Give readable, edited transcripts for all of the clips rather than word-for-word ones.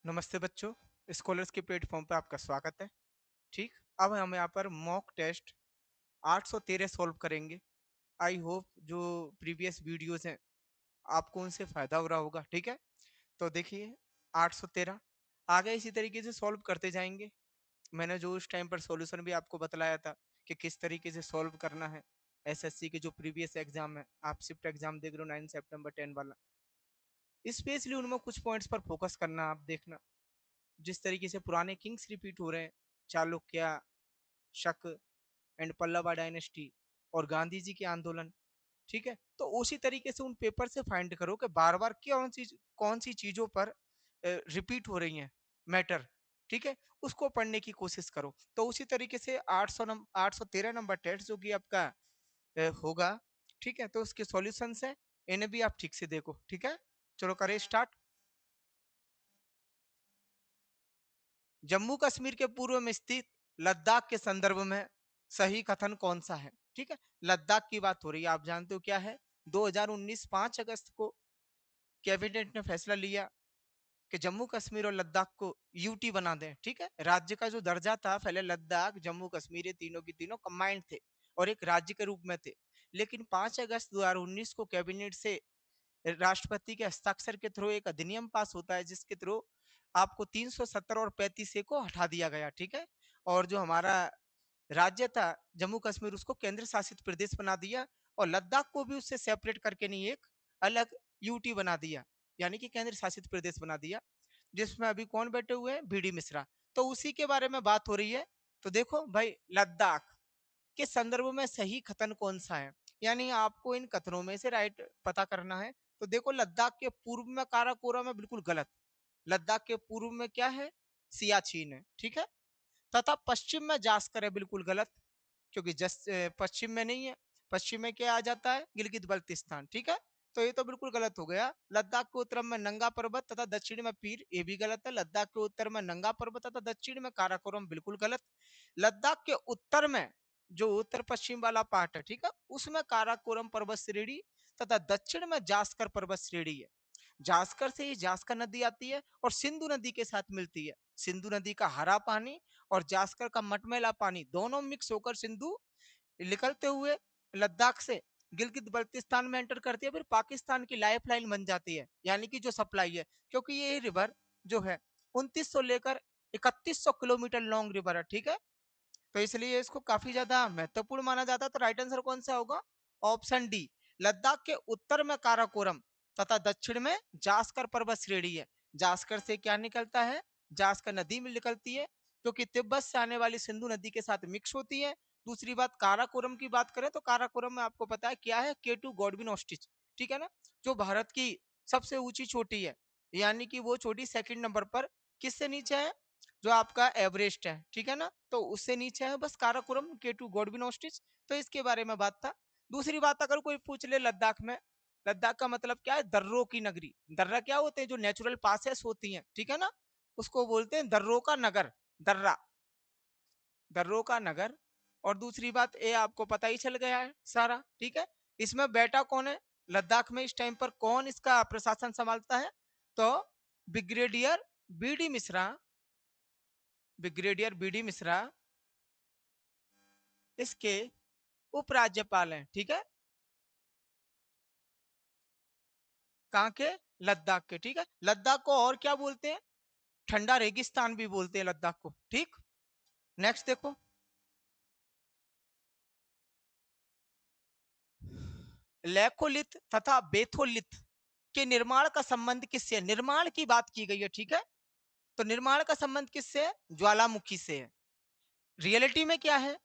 नमस्ते बच्चों, स्कॉलर्स के प्लेटफॉर्म पर आपका स्वागत है। ठीक, अब हम यहाँ पर मॉक टेस्ट 813 सॉल्व करेंगे। आई होप जो प्रीवियस वीडियोस हैं आपको उनसे फायदा हो रहा होगा। ठीक है, तो देखिए 813 आगे इसी तरीके से सॉल्व करते जाएंगे। मैंने जो उस टाइम पर सॉल्यूशन भी आपको बतलाया था कि किस तरीके से सॉल्व करना है। एसएससी के जो प्रीवियस एग्जाम है, आप शिफ्ट एग्जाम देख रहे हो 9 सितंबर 10 वाला, स्पेशली उनमें कुछ पॉइंट्स पर फोकस करना। आप देखना जिस तरीके से पुराने किंग्स रिपीट हो रहे हैं, चालुक्य, शक एंड पल्लवा डायनेस्टी और गांधी जी के आंदोलन। ठीक है, तो उसी तरीके से उन पेपर से फाइंड करो कि बार बार कौन सी चीजों पर रिपीट हो रही हैं मैटर। ठीक है, उसको पढ़ने की कोशिश करो। तो उसी तरीके से 813 नंबर टेस्ट जो कि आपका होगा। ठीक है, तो उसके सॉल्यूशंस है, इन्हें भी आप ठीक से देखो। ठीक है, चलो करें स्टार्ट। जम्मू कश्मीर के पूर्व में स्थित लद्दाख के संदर्भ में सही कथन कौन सा है? ठीक है, लद्दाख की बात हो रही है। आप जानते हो क्या है, 2019 5 अगस्त को कैबिनेट ने फैसला लिया कि जम्मू कश्मीर और लद्दाख को यूटी बना दें। ठीक है, राज्य का जो दर्जा था, पहले लद्दाख जम्मू कश्मीर ये तीनों की तीनों कंबाइंड थे और एक राज्य के रूप में थे। लेकिन 5 अगस्त 2019 को कैबिनेट से राष्ट्रपति के हस्ताक्षर के थ्रू एक अधिनियम पास होता है, जिसके थ्रू आपको 370 और 35 को हटा दिया गया। ठीक है, और जो हमारा राज्य था जम्मू कश्मीर, उसको केंद्र शासित प्रदेश बना दिया और लद्दाख को भी उससे सेपरेट करके नहीं, एक अलग यूटी बना दिया, यानी कि केंद्र शासित प्रदेश बना दिया, जिसमें अभी कौन बैठे हुए हैं? बीडी मिश्रा। तो उसी के बारे में बात हो रही है। तो देखो भाई, लद्दाख के संदर्भ में सही कथन कौन सा है, यानी आपको इन कथनों में से राइट पता करना है। तो देखो, लद्दाख के पूर्व में काराकोरम है, बिल्कुल गलत। लद्दाख के पूर्व में क्या है? सियाचिन है। ठीक है, तथा पश्चिम में जास्कर है, बिल्कुल गलत, क्योंकि पश्चिम में नहीं है। पश्चिम में क्या आ जाता है? गिलगित बल्तिस्तान। ठीक है, तो ये तो बिल्कुल गलत हो गया। लद्दाख के उत्तर में नंगा पर्वत तथा दक्षिण में पीर, ये भी गलत है। लद्दाख के उत्तर में नंगा पर्वत तथा दक्षिण में काराकोरम, बिल्कुल गलत। लद्दाख के उत्तर में जो उत्तर पश्चिम वाला पार्ट है, ठीक है, उसमें काराकोरम पर्वत श्रेणी तथा दक्षिण में जास्कर पर्वत श्रेणी है। जास्कर से ही जास्कर नदी आती है और सिंधु नदी के साथ मिलती है। सिंधु नदी का हरा पानी और जास्कर का मटमैला पानी दोनों मिक्स होकर सिंधु निकलते हुए लद्दाख से गिलगित बल्तिस्तान में एंटर करती है, फिर पाकिस्तान की लाइफ लाइन बन जाती है, यानी कि जो सप्लाई है। क्योंकि ये रिवर जो है 2900 लेकर 3100 किलोमीटर लॉन्ग रिवर है। ठीक है, तो इसलिए इसको काफी ज्यादा महत्वपूर्ण माना जाता है। तो राइट आंसर कौन सा होगा? Option D. लद्दाख के उत्तर में काराकोरम तथा दक्षिण में जास्कर पर्वत श्रेणी है। जास्कर से क्या निकलता है? जास्कर नदी में निकलती है, क्योंकि तिब्बत से आने वाली सिंधु नदी के साथ मिक्स होती है। दूसरी बात, काराकोरम की बात करें तो काराकोरम में आपको पता है क्या है? केटू गॉडविन ऑस्टिच। ठीक है ना, जो भारत की सबसे ऊंची चोटी है, यानी कि वो चोटी सेकंड नंबर पर किससे नीचे है? जो आपका एवरेस्ट है। ठीक है ना, तो उससे नीचे है बस काराकोरम, केटू गॉडविन ऑस्टिच। तो इसके बारे में बात था। दूसरी बात, अगर कोई पूछ ले लद्दाख में, लद्दाख का मतलब क्या है? दर्रों की नगरी। दर्रा क्या होते हैं? जो नेचुरल पासेस होती हैं। ठीक है ना, उसको बोलते हैं दर्रों का नगर। दर्रा, दर्रों का नगर। और दूसरी बात, ये आपको पता ही चल गया है सारा। ठीक है, इसमें बेटा कौन है लद्दाख में? इस टाइम पर कौन इसका प्रशासन संभालता है? तो brigadier BD Mishra, brigadier BD Mishra इसके उपराज्यपाल हैं। ठीक है, कहाँ के? लद्दाख के। ठीक है, लद्दाख को और क्या बोलते हैं? ठंडा रेगिस्तान भी बोलते हैं लद्दाख को। ठीक, नेक्स्ट देखो, लेखोलिथ तथा बेथोलिथ के निर्माण का संबंध किससे है? निर्माण की बात की गई है। ठीक है, तो निर्माण का संबंध किससे है? ज्वालामुखी से है। रियलिटी में क्या है?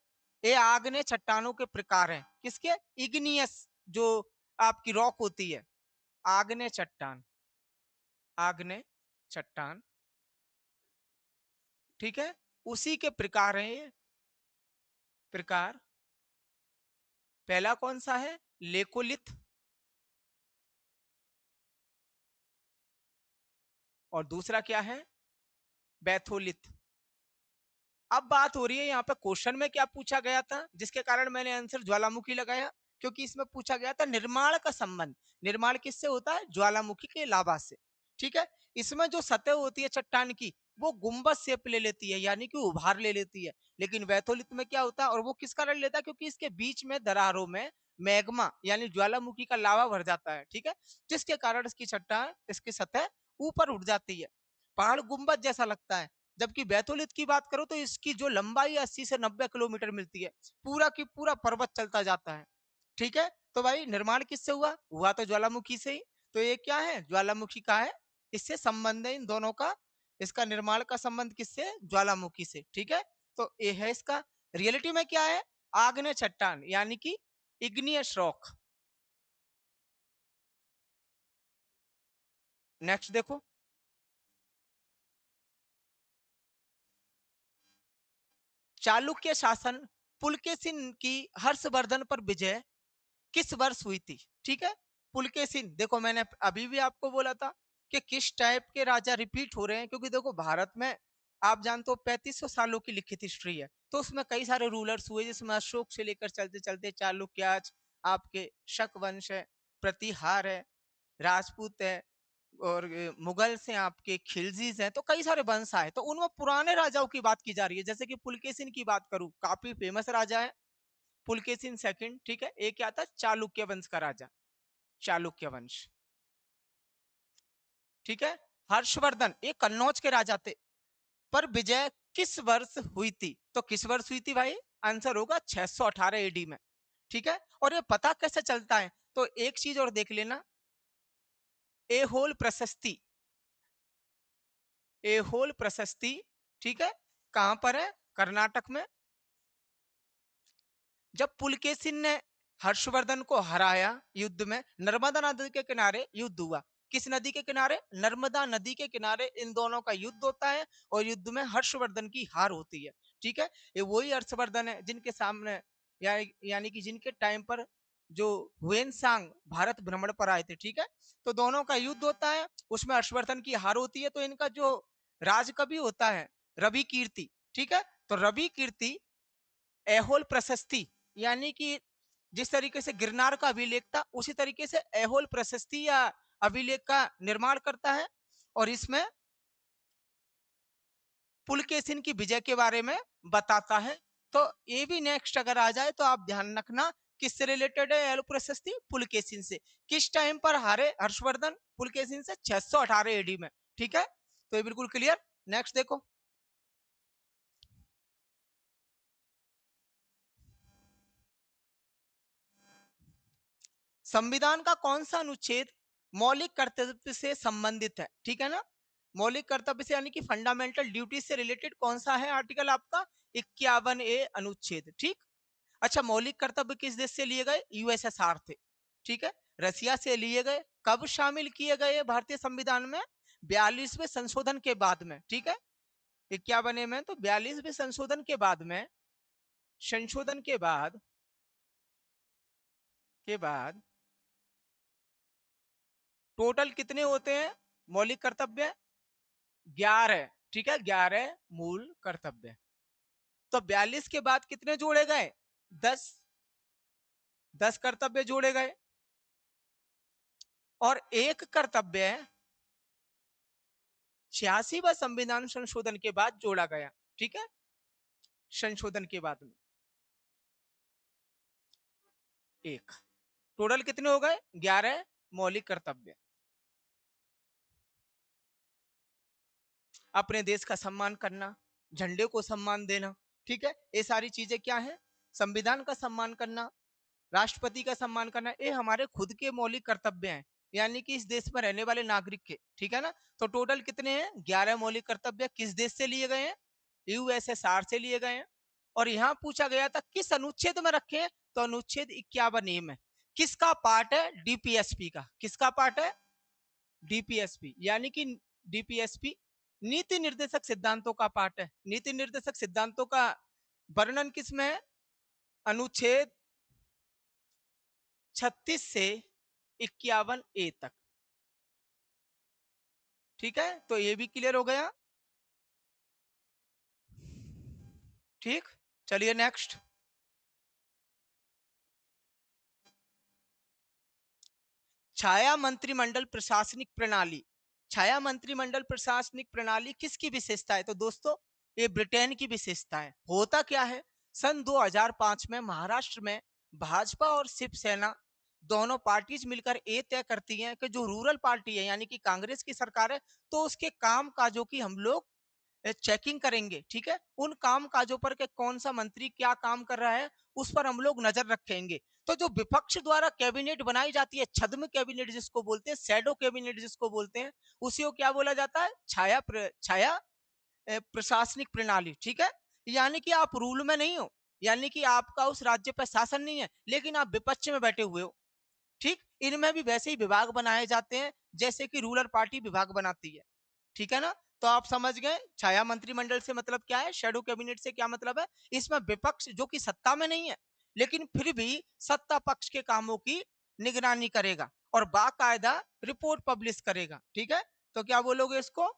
ये आग्नेय चट्टानों के प्रकार हैं। किसके? इग्नियस, जो आपकी रॉक होती है, आग्नेय चट्टान, आग्नेय चट्टान। ठीक है, उसी के प्रकार हैं ये। प्रकार पहला कौन सा है? लेकोलिथ, और दूसरा क्या है? बैथोलिथ। अब बात हो रही है यहाँ पे क्वेश्चन में क्या पूछा गया था, जिसके कारण मैंने आंसर ज्वालामुखी लगाया, क्योंकि इसमें पूछा गया था निर्माण का संबंध। निर्माण किससे होता है? ज्वालामुखी के लावा से। ठीक है। इसमें जो सतह होती है चट्टान की, वो गुंबद शेप ले लेती है, यानी कि उभार ले लेती है। लेकिन बैथोलिथ में क्या होता है, और वो किस कारण लेता है, क्योंकि इसके बीच में दरारों में मैग्मा यानी ज्वालामुखी का लावा भर जाता है, ठीक है, जिसके कारण इसकी चट्टान, इसकी सतह ऊपर उठ जाती है, पहाड़ गुंबद जैसा लगता है। जबकि बैथोलिथ की बात करो तो इसकी जो लंबाई 80 से 90 किलोमीटर मिलती है, पूरा की पूरा पर्वत चलता जाता है, ठीक है। तो भाई निर्माण किससे हुआ, हुआ तो ज्वालामुखी से ही। तो ये क्या है, ज्वालामुखी का है, इससे संबंध है इन दोनों का। इसका निर्माण का संबंध किससे, ज्वालामुखी से, ठीक है। तो ये है इसका। रियलिटी में क्या है, आग्नेय चट्टान यानी कि इग्नियस रॉक। नेक्स्ट देखो, चालुक्य शासन पुलकेशिन की हर्षवर्धन पर विजय किस वर्ष हुई थी, ठीक है। पुलकेशिन, देखो मैंने अभी भी आपको बोला था कि किस टाइप के राजा रिपीट हो रहे हैं, क्योंकि देखो भारत में आप जानते हो 3500 सालों की लिखित हिस्ट्री है, तो उसमें कई सारे रूलर्स हुए, जिसमें अशोक से लेकर चलते चलते चालुक्य, आपके शक वंश है, प्रतिहार है, राजपूत है, और मुगल से आपके खिलजीज हैं, तो कई सारे वंश आए, तो उनमें पुराने राजाओं की बात की जा रही है। जैसे कि पुलकेशिन की बात करूं, काफी फेमस राजा है पुलकेशिन सेकंड, ठीक है। एक क्या था, चालुक्य वंश का राजा, चालुक्य वंश, ठीक है। हर्षवर्धन ये कन्नौज के राजा थे, पर विजय किस वर्ष हुई थी, तो किस वर्ष हुई थी भाई, आंसर होगा 618 एडी में, ठीक है। और ये पता कैसे चलता है, तो एक चीज और देख लेना, एहोल प्रशस्ति, एहोल प्रशस्ति, ठीक है, कहां पर है, कर्नाटक में। जब पुलकेशिन ने हर्षवर्धन को हराया युद्ध में, नर्मदा नदी के किनारे युद्ध हुआ। किस नदी के किनारे, नर्मदा नदी के किनारे इन दोनों का युद्ध होता है, और युद्ध में हर्षवर्धन की हार होती है, ठीक है। ये वही हर्षवर्धन है जिनके सामने यानी कि जिनके टाइम पर जो हुएन सांग भारत भ्रमण पर आए थे, ठीक है। तो दोनों का युद्ध होता है, उसमें हर्षवर्धन की हार होती है, तो इनका जो राज कवि होता है रवि कीर्ति, ठीक है। तो रवि कीर्ति एहोल प्रशस्ति, यानी कि जिस तरीके से गिरनार का अभिलेख था, उसी तरीके से एहोल प्रशस्ति या अभिलेख का निर्माण करता है, और इसमें पुलकेशिन की विजय के बारे में बताता है। तो ये भी नेक्स्ट अगर आ जाए तो आप ध्यान रखना, किससे रिलेटेड है एहोल प्रशस्ति, पुलकेशिन से। किस टाइम पर हारे हर्षवर्धन पुलकेशिन से, 618 एडी में, ठीक है। तो ये बिल्कुल क्लियर। नेक्स्ट देखो, संविधान का कौन सा अनुच्छेद मौलिक कर्तव्य से संबंधित है, ठीक है ना। मौलिक कर्तव्य से यानी कि फंडामेंटल ड्यूटी से रिलेटेड कौन सा है आर्टिकल आपका, 51A अनुच्छेद, ठीक। अच्छा, मौलिक कर्तव्य किस देश से लिए गए, यूएसएसआर थे, ठीक है, रसिया से लिए गए। कब शामिल किए गए भारतीय संविधान में, 42वें संशोधन के बाद में, ठीक है। 51 में, तो 42वें संशोधन के बाद में, संशोधन के बाद टोटल कितने होते हैं मौलिक कर्तव्य, 11, ठीक है, 11 मूल कर्तव्य। तो 42 के बाद कितने जोड़े गए, 10, 10 कर्तव्य जोड़े गए, और एक कर्तव्य 86वां संविधान संशोधन के बाद जोड़ा गया, ठीक है, संशोधन के बाद में एक, टोटल कितने हो गए, 11 मौलिक कर्तव्य। अपने देश का सम्मान करना, झंडे को सम्मान देना, ठीक है, ये सारी चीजें क्या है, संविधान का सम्मान करना, राष्ट्रपति का सम्मान करना, ये हमारे खुद के मौलिक कर्तव्य हैं, यानी कि इस देश में रहने वाले नागरिक के, ठीक है ना। तो टोटल कितने हैं, 11 मौलिक कर्तव्य, किस देश से लिए गए हैं, यूएसएसआर से लिए गए हैं। और यहाँ पूछा गया था किस अनुच्छेद में रखे हैं, तो अनुच्छेद 51 में। किसका पार्ट है, डीपीएसपी का, किसका पार्ट है, डीपीएसपी, यानी कि डीपीएसपी नीति निर्देशक सिद्धांतों का पार्ट है। नीति निर्देशक सिद्धांतों का वर्णन किसमें है, अनुच्छेद 36 से 51A तक, ठीक है। तो ये भी क्लियर हो गया, ठीक। चलिए नेक्स्ट, छाया मंत्रिमंडल प्रशासनिक प्रणाली छाया मंत्रिमंडल प्रशासनिक प्रणाली किसकी विशेषता है? तो दोस्तों ये ब्रिटेन की विशेषता है। होता क्या है, सन 2005 में महाराष्ट्र में भाजपा और शिवसेना दोनों पार्टीज मिलकर ये तय करती हैं कि जो रूरल पार्टी है यानी कि कांग्रेस की सरकार है, तो उसके काम काजों की हम लोग चेकिंग करेंगे। ठीक है, उन काम काजों पर के कौन सा मंत्री क्या काम कर रहा है उस पर हम लोग नजर रखेंगे। तो जो विपक्ष द्वारा कैबिनेट बनाई जाती है, छद्म कैबिनेट जिसको बोलते हैं, शैडो कैबिनेट जिसको बोलते हैं, उसी को क्या बोला जाता है? छाया प्रशासनिक प्रणाली। ठीक है, यानी कि आप रूल में नहीं हो, यानी कि आपका उस राज्य पर शासन नहीं है, लेकिन आप विपक्ष में बैठे हुए हो। ठीक, इनमें भी वैसे ही विभाग बनाए जाते हैं जैसे कि रूलर पार्टी विभाग बनाती है। ठीक है ना? तो आप समझ गए छाया मंत्रिमंडल से मतलब क्या है, शैडो कैबिनेट से क्या मतलब है। इसमें विपक्ष जो कि सत्ता में नहीं है, लेकिन फिर भी सत्ता पक्ष के कामों की निगरानी करेगा और बाकायदा रिपोर्ट पब्लिश करेगा। ठीक है, तो क्या बोलोगे इसको?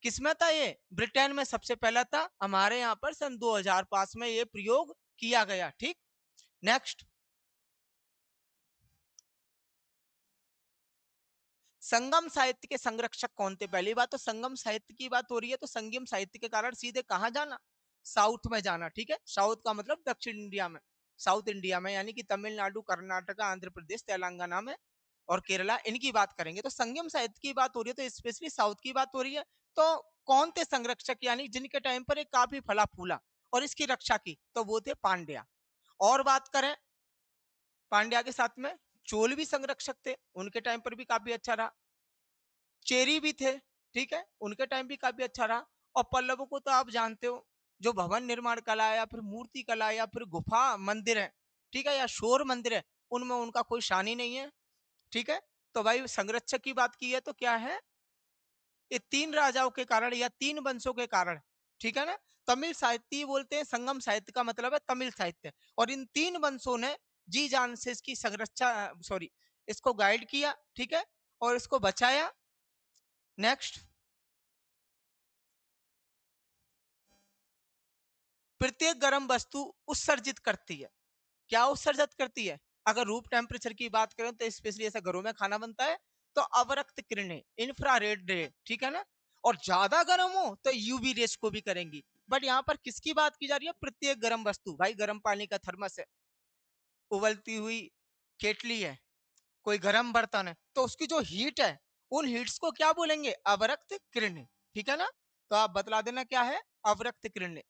किसमें था ये? ब्रिटेन में सबसे पहला था, हमारे यहाँ पर सन 2005 में ये प्रयोग किया गया। ठीक, नेक्स्ट, संगम साहित्य के संरक्षक कौन थे? पहली बात तो संगम साहित्य की बात हो रही है, तो संगम साहित्य के कारण सीधे कहाँ जाना? साउथ में जाना। ठीक है, साउथ का मतलब दक्षिण इंडिया में, साउथ इंडिया में यानी कि तमिलनाडु, कर्नाटका, आंध्र प्रदेश, तेलंगाना में और केरला, इनकी बात करेंगे। तो संगम साहित्य की बात हो रही है तो स्पेशली साउथ की बात हो रही है। तो कौन थे संरक्षक, यानी जिनके टाइम पर एक काफी फला फूला और इसकी रक्षा की? तो वो थे पांड्या। और बात करें पांड्या के साथ में चोल भी संरक्षक थे, उनके टाइम पर भी काफी अच्छा रहा। चेरी भी थे, ठीक है, उनके टाइम भी काफी अच्छा रहा। और पल्लवों को तो आप जानते हो, जो भवन निर्माण कला है या फिर मूर्ति कला है या फिर गुफा मंदिर है, ठीक है, या शोर मंदिर है, उनमें उनका कोई शान ही नहीं है। ठीक है, तो भाई संरक्षक की बात की है तो क्या है, ये तीन राजाओं के कारण या तीन वंशों के कारण। ठीक है ना, तमिल साहित्य बोलते हैं, संगम साहित्य का मतलब है तमिल साहित्य, और इन तीन वंशों ने जी जान से इसकी संरक्षा, सॉरी, इसको गाइड किया। ठीक है, और इसको बचाया। नेक्स्ट, प्रत्येक गर्म वस्तु उत्सर्जित करती है। क्या उत्सर्जित करती है? अगर रूम टेम्परेचर की बात करें तो स्पेशली ऐसा घरों में खाना बनता है तो अवरक्त किरणें, इंफ्रारेड रे, ठीक है ना, और ज्यादा गर्म हो तो यूवी रेस को भी करेंगी। बट यहाँ पर किसकी बात की जा रही है? प्रत्येक गर्म वस्तु, भाई गर्म पानी का थर्मस है, उबलती हुई केटली है, कोई गर्म बर्तन है, तो उसकी जो हीट है, उन हीट्स को क्या बोलेंगे? अवरक्त किरणें। ठीक है ना, तो आप बतला देना क्या है अवरक्त किरणें।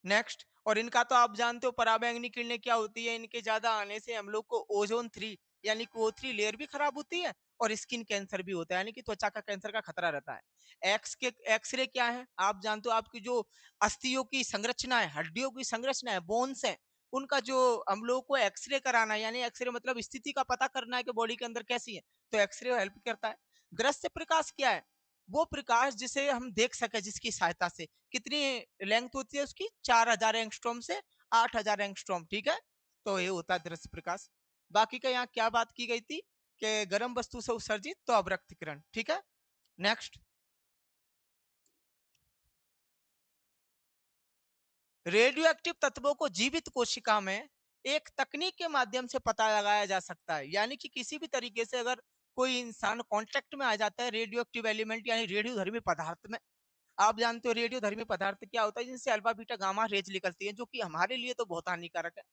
नेक्स्ट, और इनका तो आप जानते हो पराबैंगनी किरणें क्या होती है, इनके ज्यादा आने से हम लोग को ओजोन 3 यानी कि O3 लेयर भी खराब होती है और स्किन कैंसर भी होता है, यानी कि त्वचा का कैंसर का खतरा रहता है। एक्सरे क्या है आप जानते हो? आपकी जो अस्थियों की संरचना है, हड्डियों की संरचना है, बोन्स है, उनका जो हम लोग को एक्सरे कराना है, यानी एक्सरे मतलब स्थिति का पता करना है कि बॉडी के अंदर कैसी है, तो एक्सरे हेल्प करता है। दृश्य प्रकाश क्या है? वो प्रकाश जिसे हम देख सके, जिसकी सहायता से, कितनी लेंथ होती है उसकी? 4000 एंगस्ट्रॉम से 8000 एंगस्ट्रॉम। ठीक है, तो ये होता है दृश्य प्रकाश। बाकी का यहाँ क्या बात की गई थी कि गर्म वस्तु से उत्सर्जित तो अवरक्त किरण। ठीक है, नेक्स्ट, रेडियो एक्टिव तत्वों को जीवित कोशिका में एक तकनीक के माध्यम से पता लगाया जा सकता है, यानी कि किसी भी तरीके से अगर कोई इंसान कांटेक्ट में आ जाता है रेडियो एक्टिव एलिमेंट यानी रेडियो धर्मी पदार्थ में, आप जानते हो रेडियो धर्मी पदार्थ क्या होता है? जिनसे अल्फा बीटा गामा रेज निकलती है, जो कि हमारे लिए तो बहुत हानिकारक है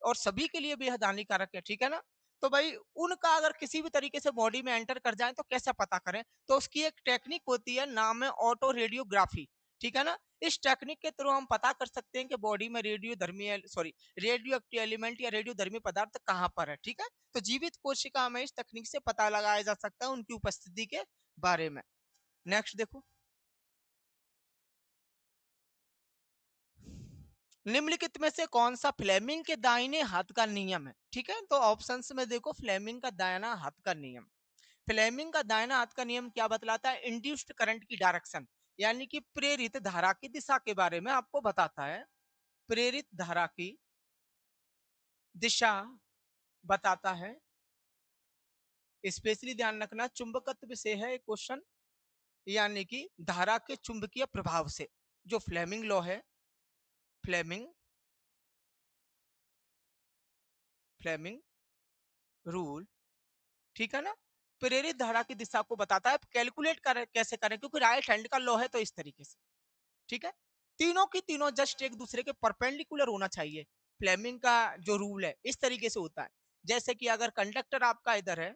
और सभी के लिए बेहद हानिकारक है। ठीक है ना, तो भाई उनका अगर किसी भी तरीके से बॉडी में एंटर कर जाए तो कैसे पता करें? तो उसकी एक टेक्निक होती है, नाम है ऑटो रेडियोग्राफी। ठीक है ना, इस टेक्निक के थ्रू हम पता कर सकते हैं कि बॉडी में रेडियो धर्मी, सॉरी, रेडियो एक्टिव एलिमेंट या रेडियो धर्मी पदार्थ कहाँ पर है। ठीक है, तो जीवित कोशिका में इस तकनीक से पता लगाया जा सकता है उनकी उपस्थिति के बारे में। नेक्स्ट देखो, निम्नलिखित में से कौन सा फ्लेमिंग के दाहिने हाथ का नियम है? ठीक है, तो ऑप्शंस में देखो, फ्लेमिंग का दाहिना हाथ का नियम, फ्लेमिंग का दाहिना हाथ का नियम क्या बतलाता है? इंड्यूस्ड करंट की डायरेक्शन, यानी कि प्रेरित धारा की दिशा के बारे में आपको बताता है। प्रेरित धारा की दिशा बताता है। स्पेशली ध्यान रखना, चुंबकत्व से है क्वेश्चन, यानी कि धारा के चुंबकीय प्रभाव से, जो फ्लेमिंग लॉ है, फ्लेमिंग फ्लेमिंग रूल। ठीक है ना, प्रेरित धारा की दिशा को बताता है। कैलकुलेट करें कैसे करें, क्योंकि राइट हैंड का लॉ है, तो इस तरीके से, ठीक है। तीनों की तीनों जस्ट एक दूसरे के परपेंडिकुलर होना चाहिए। फ्लेमिंग का जो रूल है इस तरीके से होता है। जैसे कि अगर कंडक्टर आपका इधर है,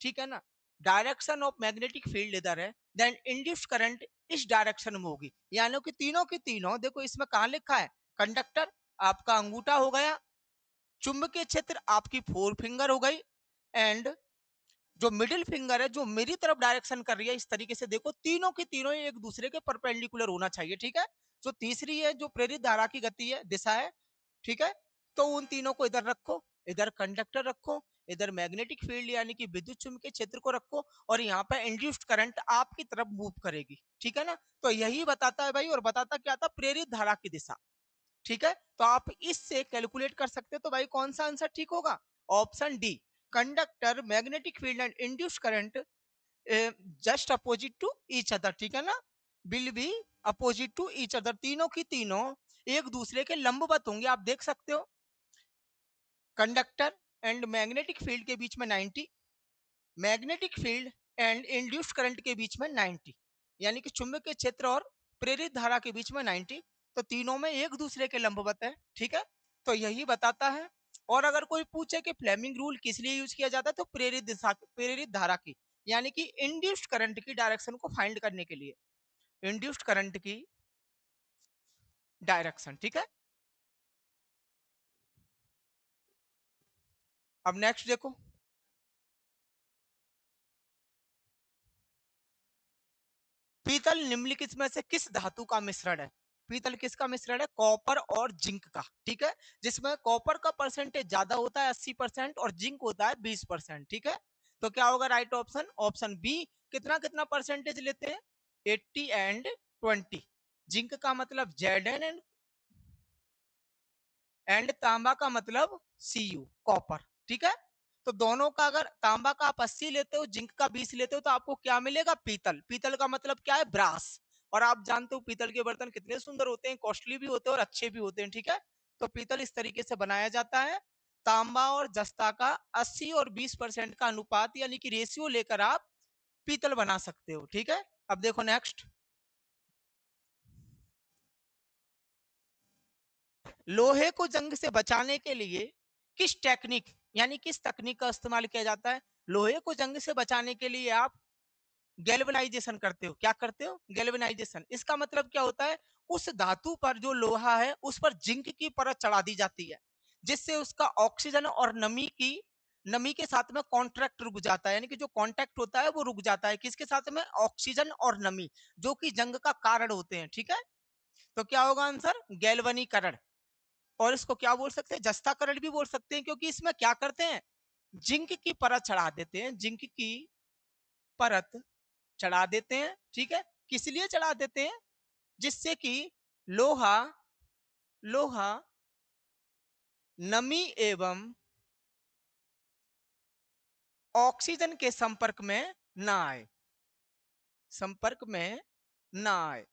ठीक है ना, डायरेक्शन ऑफ मैग्नेटिक फील्ड इधर है, देन इंड्यूस्ड करंट इस डायरेक्शन में होगी। यानी कि तीनों की तीनों, देखो इसमें कहां लिखा है, कंडक्टर आपका अंगूठा हो गया, चुंबकीय क्षेत्र आपकी फोर फिंगर हो गई, एंड जो मिडिल फिंगर है जो मेरी तरफ डायरेक्शन कर रही है, इस तरीके से देखो तीनों की तीनों एक दूसरे के परपेंडिकुलर होना चाहिए, ठीक है। जो तीसरी है जो प्रेरित धारा की गति है, दिशा है, ठीक है। तो उन तीनों को इधर रखो, इधर कंडक्टर रखो, इधर मैग्नेटिक फील्ड यानी कि विद्युत चुंबकीय क्षेत्र को रखो, और यहाँ पे इंड्यूस्ड करंट आपकी तरफ मूव करेगी, ठीक है ना। तो यही बताता है भाई, और बताता क्या था, प्रेरित धारा की दिशा, ठीक है। तो आप इससे कैलकुलेट कर सकते हो। तो भाई कौन सा आंसर ठीक होगा, option D, conductor magnetic field and induce current just opposite to each other, ठीक है ना, will be opposite to each other, तीनों की तीनों एक दूसरे के लंबवत होंगे। आप देख सकते हो कंडक्टर एंड मैग्नेटिक फील्ड के बीच में 90, magnetic field and induced current के बीच में 90, यानी कि चुंबकीय क्षेत्र और प्रेरित धारा के बीच में 90, तो तीनों में एक दूसरे के लंबवत है, ठीक है। तो यही बताता है। और अगर कोई पूछे कि फ्लेमिंग रूल किस लिए यूज किया जाता है, तो प्रेरित दिशा, प्रेरित धारा की, यानी कि इंड्यूस्ड करंट की डायरेक्शन को फाइंड करने के लिए, इंड्यूस्ड करंट की डायरेक्शन, ठीक है। अब नेक्स्ट देखो, पीतल निम्नलिखित में से किस धातु का मिश्रण है। पीतल किसका मिश्रण है, कॉपर और जिंक का, ठीक है। जिसमें कॉपर का परसेंटेज ज्यादा होता है 80% और जिंक होता है 20%, ठीक है। तो क्या होगा राइट ऑप्शन, ऑप्शन बी। कितना कितना परसेंटेज लेते हैं, 80 एंड 20। जिंक का मतलब Zn एंड तांबा का मतलब Cu, कॉपर, ठीक है। तो दोनों का अगर तांबा का आप 80 लेते हो, जिंक का 20 लेते हो, तो आपको क्या मिलेगा, पीतल। पीतल का मतलब क्या है, ब्रास। और आप जानते हो पीतल के बर्तन कितने सुंदर होते हैं, कॉस्टली भी होते हैं और अच्छे भी होते हैं, ठीक है। तो पीतल इस तरीके से बनाया जाता है। तांबा और जस्ता का 80 और 20% का अनुपात यानी कि रेशियो लेकर आप पीतल बना सकते हो, ठीक है। अब देखो नेक्स्ट, लोहे को जंग से बचाने के लिए किस टेक्निक यानी किस तकनीक का इस्तेमाल किया जाता है। लोहे को जंग से बचाने के लिए आप गैल्वेनाइजेशन करते हो। क्या करते हो, गैल्वेनाइजेशन। इसका मतलब क्या होता है, उस धातु पर जो लोहा है उस पर जिंक की परत चढ़ा दी जाती है, जिससे उसका ऑक्सीजन और नमी के साथ में कॉन्ट्रैक्ट रुक जाता है, यानी कि जो कॉन्टैक्ट होता है वो रुक जाता है, किसके साथ में, ऑक्सीजन और नमी, जो कि जंग का कारण होते हैं, ठीक है। तो क्या होगा आंसर, गैल्वनीकरण। और इसको क्या बोल सकते हैं, जस्ताकरण भी बोल सकते हैं, क्योंकि इसमें क्या करते हैं, जिंक की परत चढ़ा देते हैं, जिंक की परत चढ़ा देते हैं, ठीक है। किस लिए चढ़ा देते हैं, जिससे कि लोहा लोहा नमी एवं ऑक्सीजन के संपर्क में ना आए, संपर्क में ना आए।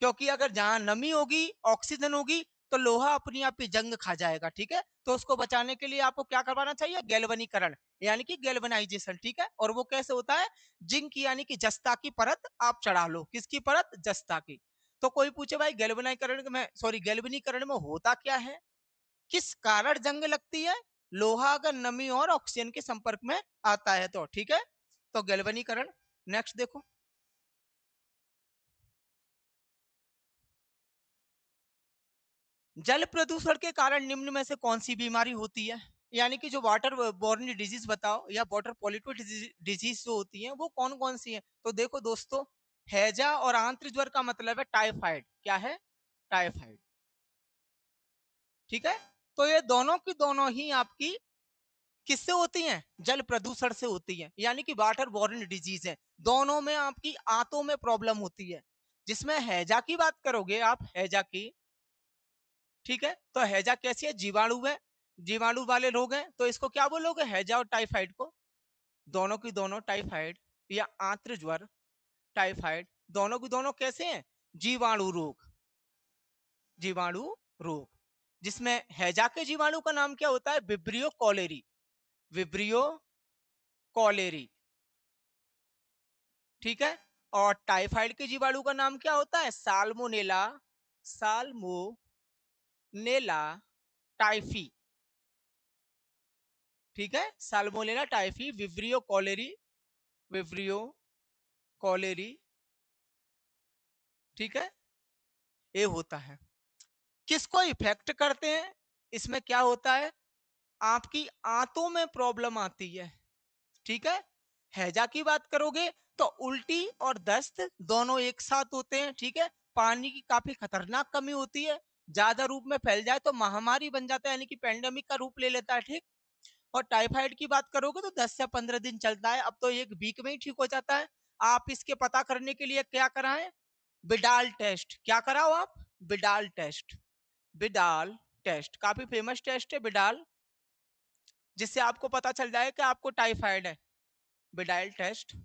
क्योंकि अगर जहां नमी होगी, ऑक्सीजन होगी, तो लोहा अपनी आप ही जंग खा जाएगा, ठीक है। तो उसको बचाने के लिए आपको क्या करवाना चाहिए, गैल्वनीकरण यानी कि गैल्वनाइजेशन, ठीक है। और वो कैसे होता है, जिंक यानी कि जस्ता की परत आप चढ़ा लो, किसकी परत, जस्ता की। तो कोई पूछे भाई गैल्वनीकरण में, सॉरी गैल्वनीकरण में होता क्या है, किस कारण जंग लगती है, लोहा अगर नमी और ऑक्सीजन के संपर्क में आता है तो, ठीक है। तो गैल्वनीकरण। नेक्स्ट देखो, जल प्रदूषण के कारण निम्न में से कौन सी बीमारी होती है, यानी कि जो वाटर बॉर्न डिजीज बताओ, या वाटर पॉलिटो डिजीज जो होती है वो कौन कौन सी है। तो देखो दोस्तों, हैजा और आंत्र ज्वर का मतलब है टाइफाइड, क्या है, टाइफाइड, ठीक है। तो ये दोनों की दोनों ही आपकी किससे होती हैं, जल प्रदूषण से होती हैं, यानी कि वाटर बॉर्न डिजीज है। दोनों में आपकी आंतों में प्रॉब्लम होती है। जिसमें हैजा की बात करोगे आप, हैजा की, ठीक है, तो हैजा कैसी है, जीवाणु है, जीवाणु वाले रोग हैं, तो इसको क्या बोलोगे, हैजा और टाइफाइड को। दोनों की दोनों टाइफाइड या आंत्र ज्वर, टाइफाइड, दोनों की दोनों कैसे हैं, जीवाणु रोग, जीवाणु रोग। जिसमें हैजा के जीवाणु का नाम क्या होता है, विब्रियो कॉलेरी, विब्रियो कॉलेरी, ठीक है। और टाइफाइड के जीवाणु का नाम क्या होता है? साल्मोनेला, साल्मोनेला टाइफी, ठीक है। Salmonella typhi, vibrio cholerae, vibrio cholerae, ठीक है, ये होता है। किसको इफेक्ट करते हैं? इसमें क्या होता है, आपकी आंतों में प्रॉब्लम आती है, ठीक है। हैजा की बात करोगे तो उल्टी और दस्त दोनों एक साथ होते हैं, ठीक है। पानी की काफी खतरनाक कमी होती है, ज्यादा रूप में फैल जाए तो महामारी बन जाता है, यानी कि पेंडेमिक का रूप ले लेता है, ठीक। और टाइफाइड की बात करोगे तो 10 से 15 दिन चलता है, अब तो एक वीक में ही ठीक हो जाता है। आप इसके पता करने के लिए क्या कराएं? Widal test. क्या कराओ आप? Widal test. बिडाल टेस्ट काफी फेमस टेस्ट है बिडाल, जिससे आपको पता चल जाए कि आपको टाइफाइड है। बिडाल टेस्ट,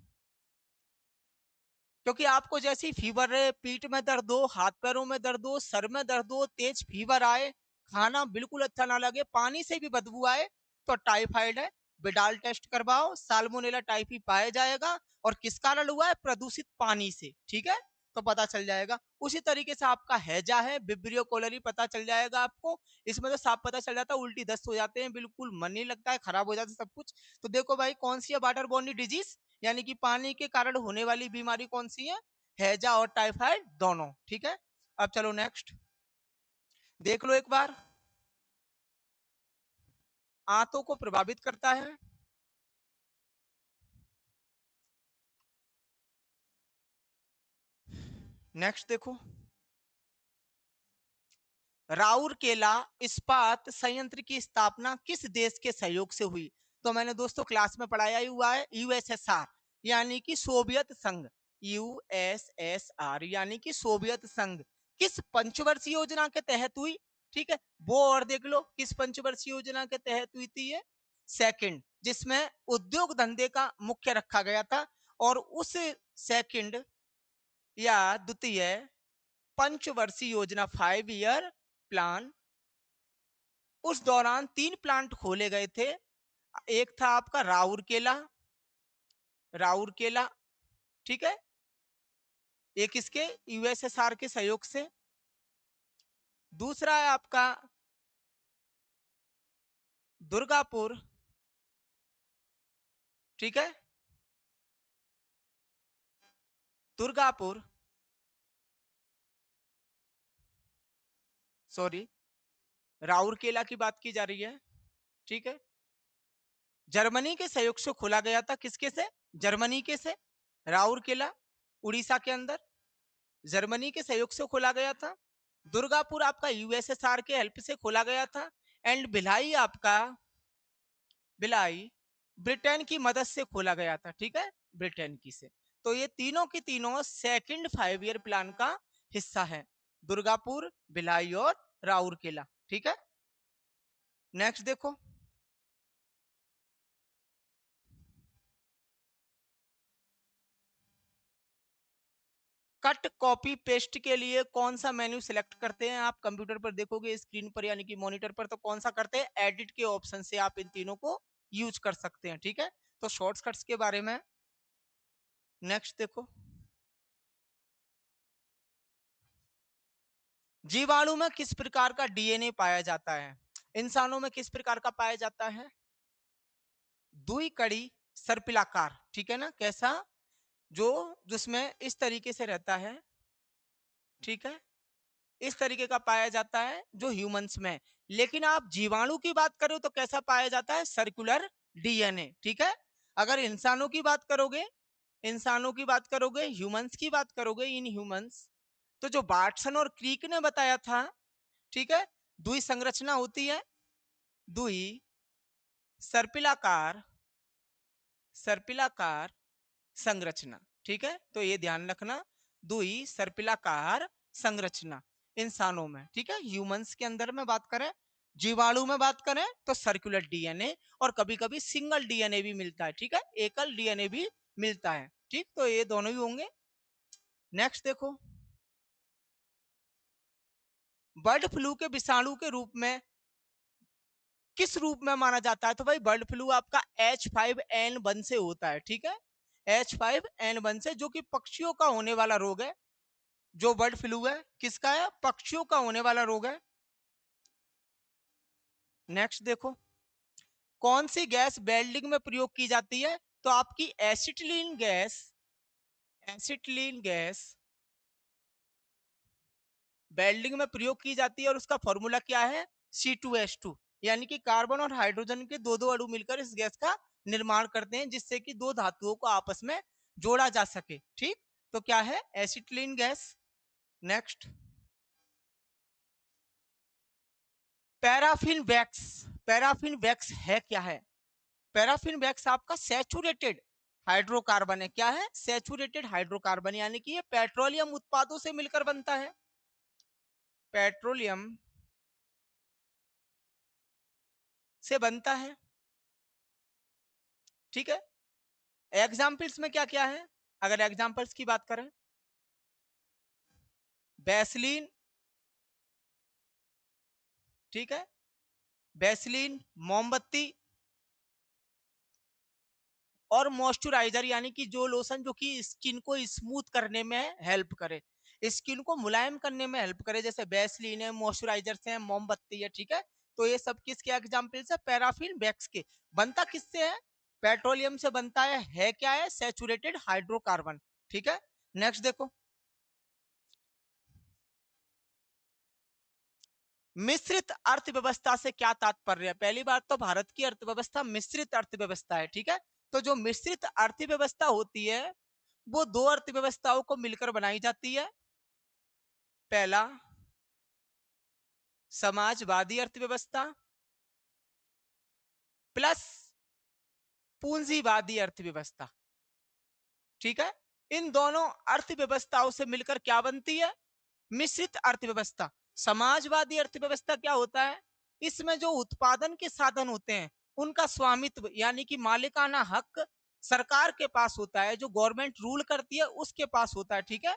क्योंकि आपको जैसी फीवर है, पीठ में दर्द हो, हाथ पैरों में दर्द हो, सर में दर्द हो, तेज फीवर आए, खाना बिल्कुल अच्छा ना लगे, पानी से भी बदबू आए, तो टाइफाइड है। बिडाल टेस्ट करवाओ, साल्मोनेला टाइफी पाया जाएगा। और किस कारण हुआ है? प्रदूषित पानी से, ठीक है, तो पता चल जाएगा। उसी तरीके से आपका हैजा है, विब्रियो कोलरी, पता चल जाएगा आपको। इसमें तो साफ पता चल जाता है, उल्टी दस्त हो जाते हैं, बिल्कुल मन नहीं लगता है, खराब हो जाता है सब कुछ। तो देखो भाई, कौन सी है वाटर बॉर्न डिजीज, यानी कि पानी के कारण होने वाली बीमारी कौन सी है? हैजा और टाइफाइड दोनों, ठीक है। अब चलो नेक्स्ट देख लो एक बार। आंतों को प्रभावित करता है, नेक्स्ट देखो। राउरकेला इस्पात संयंत्र की स्थापना किस देश के सहयोग से हुई? तो मैंने दोस्तों क्लास में पढ़ाया ही हुआ है, यूएसएसआर, यानी कि सोवियत संघ। यूएसएसआर यानी कि सोवियत संघ किस पंचवर्षीय योजना के तहत हुई? ठीक है, वो और देख लो किस पंचवर्षीय योजना के तहत हुई थी ये? सेकंड, जिसमें उद्योग धंधे का मुख्य रखा गया था। और उस सेकंड या द्वितीय पंचवर्षीय योजना, 5 ईयर प्लान, उस दौरान 3 प्लांट खोले गए थे। एक था आपका राउरकेला, राउरकेला, ठीक है, एक इसके यूएसएसआर के सहयोग से। दूसरा है आपका दुर्गापुर, ठीक है, दुर्गापुर, सॉरी, राउरकेला की बात की जा रही है, ठीक है। जर्मनी के सहयोग से खोला गया था, किसके से? जर्मनी के से। राउरकेला उड़ीसा के अंदर, जर्मनी के सहयोग से खोला गया था। दुर्गापुर आपका यूएसएसआर के हेल्प से खोला गया था। एंड भिलाई आपका, भिलाई ब्रिटेन की मदद से खोला गया था, ठीक है, ब्रिटेन की से। तो ये तीनों की तीनों सेकंड 5 ईयर प्लान का हिस्सा है, दुर्गापुर, भिलाई और राउरकेला, ठीक है। नेक्स्ट देखो। कट कॉपी पेस्ट के लिए कौन सा मेन्यू सिलेक्ट करते हैं? आप कंप्यूटर पर देखोगे स्क्रीन पर यानी कि मॉनिटर पर, तो कौन सा करते हैं? एडिट के ऑप्शन से आप इन तीनों को यूज कर सकते हैं, ठीक है। तो शॉर्टकट्स के बारे में नेक्स्ट देखो। जीवाणु में किस प्रकार का डीएनए पाया जाता है? इंसानों में किस प्रकार का पाया जाता है? दुई कड़ी सर्पिलाकार, ठीक है ना, कैसा? जो जिसमें इस तरीके से रहता है, ठीक है, इस तरीके का पाया जाता है जो ह्यूमंस में। लेकिन आप जीवाणु की बात करो तो कैसा पाया जाता है? सर्कुलर डीएनए, ठीक है। अगर इंसानों की बात करोगे, इंसानों की बात करोगे, ह्यूमंस की बात करोगे, इन ह्यूमंस, तो जो बाटसन और क्रीक ने बताया था, ठीक है, द्वि संरचना होती है, द्वि सर्पिलाकार, सर्पिलाकार संरचना, ठीक है। तो ये ध्यान रखना, दुई सर्पिलाकार संरचना इंसानों में, ठीक है। ह्यूमंस के अंदर में बात करें, जीवाणु में बात करें तो सर्कुलर डीएनए, और कभी कभी सिंगल डीएनए भी मिलता है, ठीक है, एकल डीएनए भी मिलता है, ठीक। तो ये दोनों ही होंगे। नेक्स्ट देखो। बर्ड फ्लू के विषाणु के रूप में किस रूप में माना जाता है? तो भाई बर्ड फ्लू आपका H5N1 से होता है, ठीक है, H5N1 से, जो कि पक्षियों का होने वाला रोग है। जो बर्ड फ्लू है किसका है? पक्षियों का होने वाला रोग है। नेक्स्ट देखो, कौन सी गैस वेल्डिंग में प्रयोग की जाती है? तो आपकी acetylene gas, acetylene gas welding में प्रयोग की जाती है और उसका फॉर्मूला क्या है? C2H2, यानी कि कार्बन और हाइड्रोजन के दो दो अणु मिलकर इस गैस का निर्माण करते हैं, जिससे कि दो धातुओं को आपस में जोड़ा जा सके, ठीक। तो क्या है? Acetylene gas. Next, paraffin wax. Paraffin wax है क्या है? पैराफिन वैक्स आपका सैचुरेटेड हाइड्रोकार्बन है। क्या है? सैचुरेटेड हाइड्रोकार्बन, यानी कि ये पेट्रोलियम उत्पादों से मिलकर बनता है। पेट्रोलियम से बनता है, ठीक है। एग्जाम्पल्स में क्या क्या है? अगर एग्जाम्पल्स की बात करें, वैसलीन, ठीक है, वैसलीन, मोमबत्ती और मॉइस्चराइजर, यानी कि जो लोशन जो कि स्किन को स्मूथ करने में हेल्प करे, स्किन को मुलायम करने में हेल्प करे, जैसे वैसलीन है, मॉइस्चराइजर्स है, मोमबत्ती है, ठीक है। तो ये सब किसके एग्जाम्पल्स है? पैराफिन वैक्स के। बनता किससे है? पेट्रोलियम से बनता है क्या है? सैचुरेटेड हाइड्रोकार्बन, ठीक है। नेक्स्ट देखो, मिश्रित अर्थव्यवस्था से क्या तात्पर्य है? पहली बात तो भारत की अर्थव्यवस्था मिश्रित अर्थव्यवस्था है, ठीक है। तो जो मिश्रित अर्थव्यवस्था होती है वो दो अर्थव्यवस्थाओं को मिलकर बनाई जाती है। पहला, समाजवादी अर्थव्यवस्था प्लस पूंजीवादी अर्थव्यवस्था, ठीक है। इन दोनों अर्थव्यवस्थाओं से मिलकर क्या बनती है? मिश्रित अर्थव्यवस्था। समाजवादी अर्थव्यवस्था क्या होता है? इसमें जो उत्पादन के साधन होते हैं उनका स्वामित्व यानी कि मालिकाना हक सरकार के पास होता है, जो गवर्नमेंट रूल करती है उसके पास होता है, ठीक है।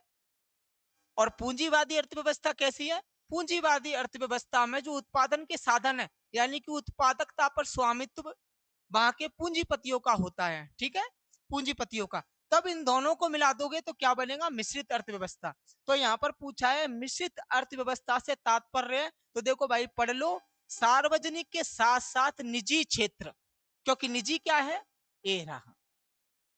और पूंजीवादी अर्थव्यवस्था कैसी है? पूंजीवादी अर्थव्यवस्था में जो उत्पादन के साधन है यानी कि उत्पादकता पर स्वामित्व वहां के पूंजीपतियों का होता है, ठीक है, पूंजीपतियों का। तब इन दोनों को मिला दोगे तो क्या बनेगा? मिश्रित अर्थव्यवस्था। तो यहाँ पर पूछा है मिश्रित अर्थव्यवस्था से तात्पर्य, तो देखो भाई पढ़ लो, सार्वजनिक के साथ साथ निजी क्षेत्र, क्योंकि निजी क्या है? ए रहा,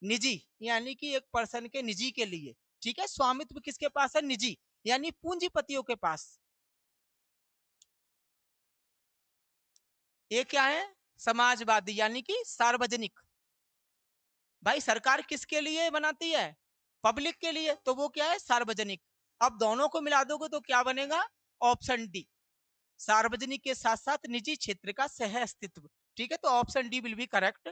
निजी यानी कि एक पर्सन के निजी के लिए, ठीक है। स्वामित्व किसके पास है? निजी, यानी पूंजीपतियों के पास। ये क्या है? समाजवादी यानी कि सार्वजनिक। भाई सरकार किसके लिए बनाती है? पब्लिक के लिए, तो वो क्या है? सार्वजनिक। अब दोनों को मिला दोगे तो क्या बनेगा? ऑप्शन डी, सार्वजनिक के साथ साथ निजी क्षेत्र का सह अस्तित्व, ठीक है। तो option D will be correct.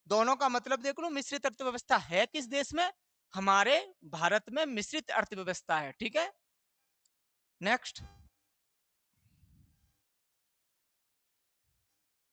दोनों का मतलब देख लो, मिश्रित अर्थव्यवस्था है किस देश में? हमारे भारत में मिश्रित अर्थव्यवस्था है, ठीक है। नेक्स्ट,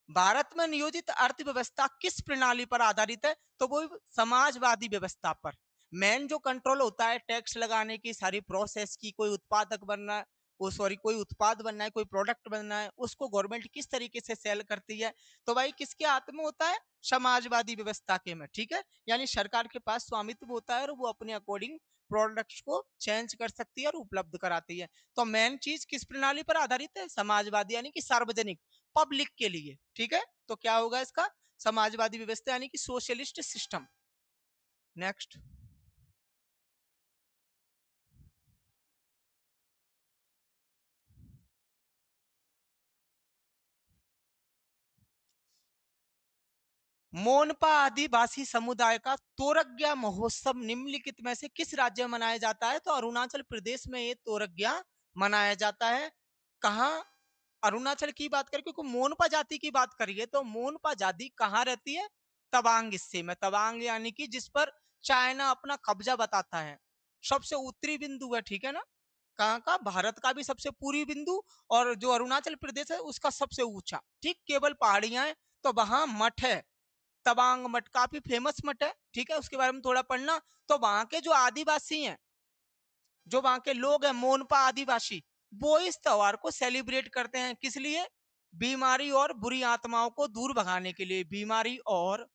भारत में नियोजित अर्थव्यवस्था किस प्रणाली पर आधारित है? तो वो समाजवादी व्यवस्था पर। मेन जो कंट्रोल होता है टैक्स लगाने की, सारी प्रोसेस की, कोई उत्पादक बनना है, वो सॉरी कोई उत्पाद बनना है, कोई प्रोडक्ट बनना है, उसको गवर्नमेंट किस तरीके से सेल करती है, तो भाई किसके हाथ में होता है? समाजवादी व्यवस्था के में, ठीक है। यानी सरकार के पास स्वामित्व होता है और वो अपने अकॉर्डिंग प्रोडक्ट्स को चेंज कर सकती है और उपलब्ध कराती है। तो मेन चीज किस प्रणाली पर आधारित है? समाजवादी यानी कि सार्वजनिक, पब्लिक के लिए, ठीक है। तो क्या होगा इसका? समाजवादी व्यवस्था यानी कि सोशलिस्ट सिस्टम। नेक्स्ट, मोनपा आदिवासी समुदाय का तोरग्या महोत्सव निम्नलिखित में से किस राज्य में मनाया जाता है? तो अरुणाचल प्रदेश में ये तोरग्या मनाया जाता है। कहाँ? अरुणाचल की बात करें, क्योंकि मोनपा जाति की बात करिए तो मोनपा जाति कहाँ रहती है? तवांग हिस्से में। तवांग यानी कि जिस पर चाइना अपना कब्जा बताता है, सबसे उत्तरी बिंदु है, ठीक है ना। कहाँ का? भारत का भी सबसे पूर्वी बिंदु, और जो अरुणाचल प्रदेश है उसका सबसे ऊंचा, ठीक, केवल पहाड़ियां हैं। तो वहां मठ है, तवांग मठ, काफी फेमस मठ है, ठीक है, उसके बारे में थोड़ा पढ़ना। तो वहां के जो आदिवासी हैं, जो वहां के लोग हैं मोनपा आदिवासी, वो इस त्योहार को सेलिब्रेट करते हैं, किस लिए? बीमारी और बुरी आत्माओं को दूर भगाने के लिए, बीमारी और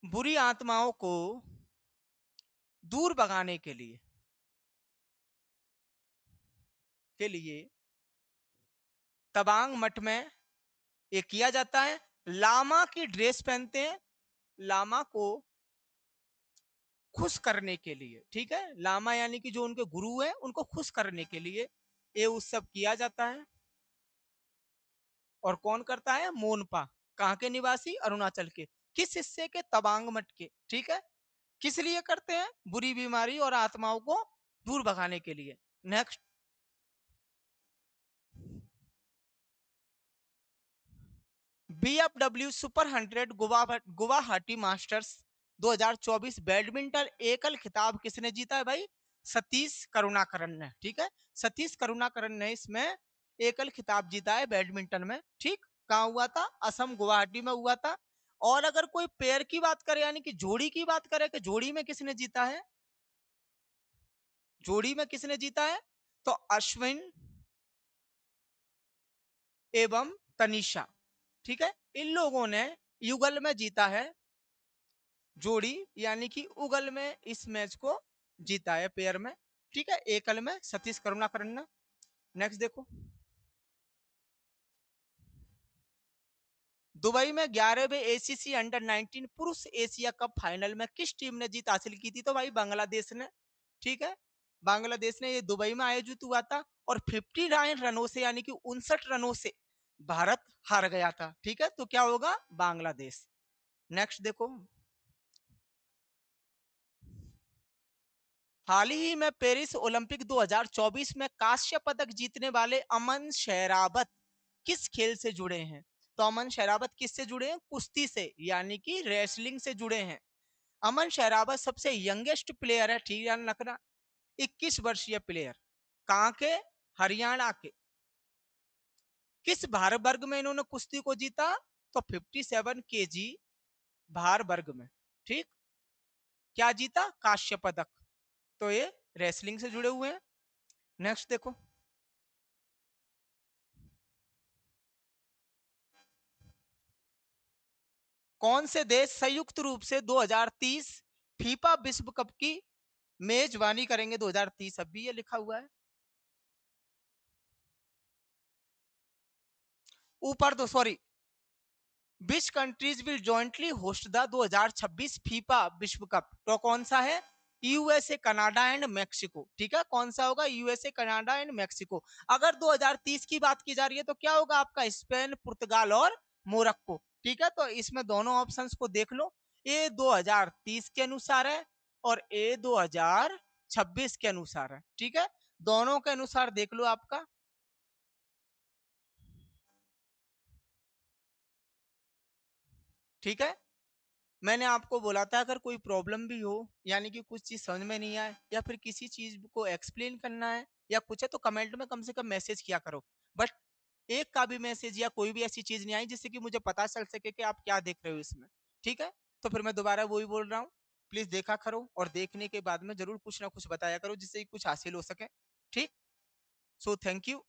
बुरी आत्माओं को दूर भगाने के लिए तवांग मठ में ये किया जाता है। लामा की ड्रेस पहनते हैं, लामा को खुश करने के लिए, ठीक है, लामा यानी कि जो उनके गुरु हैं उनको खुश करने के लिए ये उत्सव किया जाता है। और कौन करता है? मोनपा। कहाँ के निवासी? अरुणाचल के। किस हिस्से के? तवांग मठ के, ठीक है। किस लिए करते हैं? बुरी बीमारी और आत्माओं को दूर भगाने के लिए। Next, BWF super 100 Guwahati masters 2024 badminton एकल खिताब किसने जीता है भाई? सतीश करुणाकरन ने, ठीक है। सतीश करुणाकरन ने इसमें एकल खिताब जीता है बैडमिंटन में, ठीक। कहाँ हुआ था? असम गुवाहाटी में हुआ था। और अगर कोई पेयर की बात करे यानी कि जोड़ी की बात करे कि जोड़ी में किसने जीता है, जोड़ी में किसने जीता है, तो अश्विन एवं तनिषा, ठीक है, इन लोगों ने युगल में जीता है। जोड़ी यानी कि उगल में इस मैच को जीता है पेयर में, ठीक है। एकल में सतीश करुणाकरन ने। नेक्स्ट देखो, दुबई में 11वें एसीसी अंडर 19 पुरुष एशिया कप फाइनल में किस टीम ने जीत हासिल की थी? तो भाई बांग्लादेश ने, ठीक है। बांग्लादेश ने, ये दुबई में आयोजित हुआ था और 59 रनों से यानी कि 59 रनों से भारत हार गया था, ठीक है। तो क्या होगा? बांग्लादेश। नेक्स्ट देखो, हाल ही में पेरिस ओलंपिक 2024 में कांस्य पदक जीतने वाले अमन शेरावत किस खेल से जुड़े हैं? तो अमन शेरावत किससे जुड़े हैं? कुश्ती से, यानी कि रेसलिंग से जुड़े हैं। अमन शेरावत सबसे यंगेस्ट प्लेयर है, ठीक है, रखना। 21 वर्षीय प्लेयर। कहाँ के? हरियाणा के। किस भार वर्ग में इन्होंने कुश्ती को जीता? तो 57 केजी भार वर्ग में, ठीक। क्या जीता? कांस्य पदक। तो ये रेसलिंग से जुड़े हुए हैं। नेक्स्ट देखो, कौन से देश संयुक्त रूप से 2030 फीफा विश्व कप की मेजबानी करेंगे? 2030 अब भी ये लिखा हुआ है ऊपर, तो sorry, which countries will jointly host the 2026 FIFA विश्व कप? तो कौन सा है? यूएसए, कनाडा एंड मैक्सिको, ठीक है। कौन सा होगा? USA, Canada and Mexico. अगर 2030 की बात की जा रही है तो क्या होगा आपका? स्पेन, पुर्तगाल और मोरक्को, ठीक है। तो इसमें दोनों ऑप्शंस को देख लो, ए 2030 के अनुसार है और ए 2026 के अनुसार है, ठीक है। दोनों के अनुसार देख लो आपका, ठीक है। मैंने आपको बोला था अगर कोई प्रॉब्लम भी हो, यानी कि कुछ चीज समझ में नहीं आए या फिर किसी चीज को एक्सप्लेन करना है या कुछ है, तो कमेंट में कम से कम मैसेज किया करो। बट एक का भी मैसेज या कोई भी ऐसी चीज नहीं आई जिससे कि मुझे पता चल सके कि आप क्या देख रहे हो इसमें, ठीक है। तो फिर मैं दोबारा वही बोल रहा हूँ, प्लीज देखा करो और देखने के बाद में जरूर कुछ ना कुछ बताया करो जिससे कि कुछ हासिल हो सके, ठीक। So thank you.